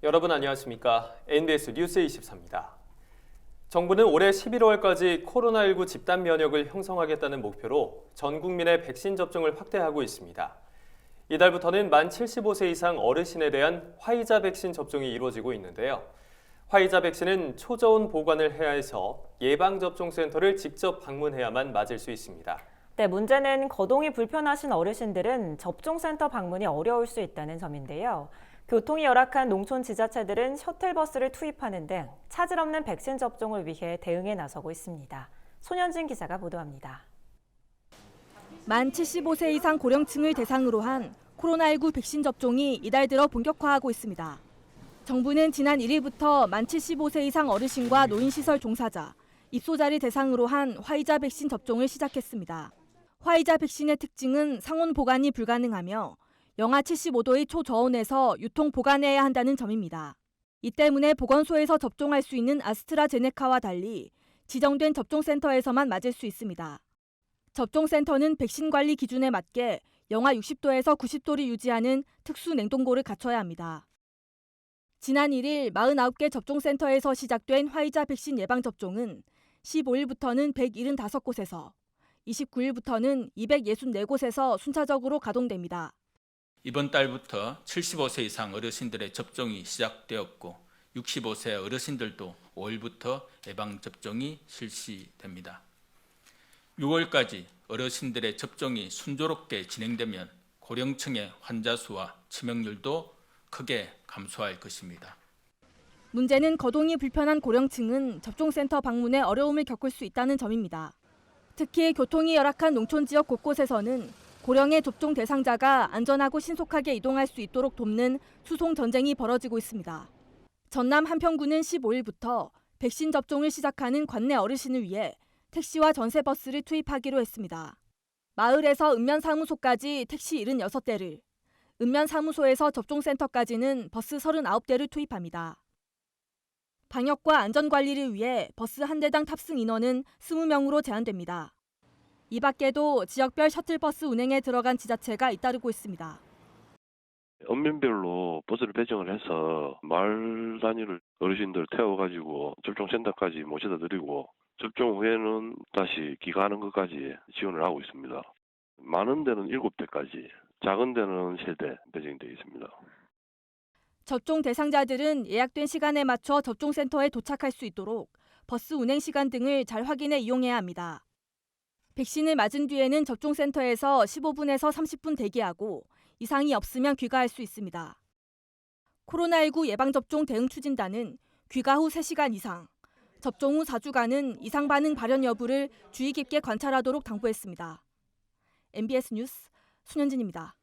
여러분 안녕하십니까? NBS 뉴스 24입니다. 정부는 올해 11월까지 코로나19 집단 면역을 형성하겠다는 목표로 전 국민의 백신 접종을 확대하고 있습니다. 이달부터는 만 75세 이상 어르신에 대한 화이자 백신 접종이 이루어지고 있는데요. 화이자 백신은 초저온 보관을 해야 해서 예방접종센터를 직접 방문해야만 맞을 수 있습니다. 네, 문제는 거동이 불편하신 어르신들은 접종센터 방문이 어려울 수 있다는 점인데요. 교통이 열악한 농촌 지자체들은 셔틀버스를 투입하는 등 차질 없는 백신 접종을 위해 대응에 나서고 있습니다. 손현진 기자가 보도합니다. 만 75세 이상 고령층을 대상으로 한 코로나19 백신 접종이 이달 들어 본격화하고 있습니다. 정부는 지난 1일부터 만 75세 이상 어르신과 노인시설 종사자, 입소자를 대상으로 한 화이자 백신 접종을 시작했습니다. 화이자 백신의 특징은 상온 보관이 불가능하며 영하 75도의 초저온에서 유통 보관해야 한다는 점입니다. 이 때문에 보건소에서 접종할 수 있는 아스트라제네카와 달리 지정된 접종센터에서만 맞을 수 있습니다. 접종센터는 백신 관리 기준에 맞게 영하 60도에서 90도를 유지하는 특수 냉동고를 갖춰야 합니다. 지난 1일 49개 접종센터에서 시작된 화이자 백신 예방접종은 15일부터는 175곳에서, 29일부터는 264곳에서 순차적으로 가동됩니다. 이번 달부터 75세 이상 어르신들의 접종이 시작되었고 65세 어르신들도 5일부터 예방접종이 실시됩니다. 6월까지 어르신들의 접종이 순조롭게 진행되면 고령층의 환자 수와 치명률도 크게 감소할 것입니다. 문제는 거동이 불편한 고령층은 접종센터 방문에 어려움을 겪을 수 있다는 점입니다. 특히 교통이 열악한 농촌 지역 곳곳에서는 고령의 접종 대상자가 안전하고 신속하게 이동할 수 있도록 돕는 수송 전쟁이 벌어지고 있습니다. 전남 한평구는 15일부터 백신 접종을 시작하는 관내 어르신을 위해 택시와 전세버스를 투입하기로 했습니다. 마을에서 읍면사무소까지 택시 76대를, 읍면사무소에서 접종센터까지는 버스 39대를 투입합니다. 방역과 안전관리를 위해 버스 한 대당 탑승 인원은 20명으로 제한됩니다. 이 밖에도 지역별 셔틀버스 운행에 들어간 지자체가 잇따르고 있습니다. 읍면별로 버스를 배정을 해서 마을 단위를 어르신들 태워가지고 접종센터까지 모셔다 드리고 접종 후에는 다시 귀가하는 것까지 지원을 하고 있습니다. 많은 데는 7대까지, 작은 데는 3대 배정되어 있습니다. 접종 대상자들은 예약된 시간에 맞춰 접종센터에 도착할 수 있도록 버스 운행 시간 등을 잘 확인해 이용해야 합니다. 백신을 맞은 뒤에는 접종센터에서 15분에서 30분 대기하고 이상이 없으면 귀가할 수 있습니다. 코로나19 예방접종 대응추진단은 귀가 후 3시간 이상, 접종 후 4주간은 이상 반응 발현 여부를 주의 깊게 관찰하도록 당부했습니다. MBS 뉴스 손현진입니다.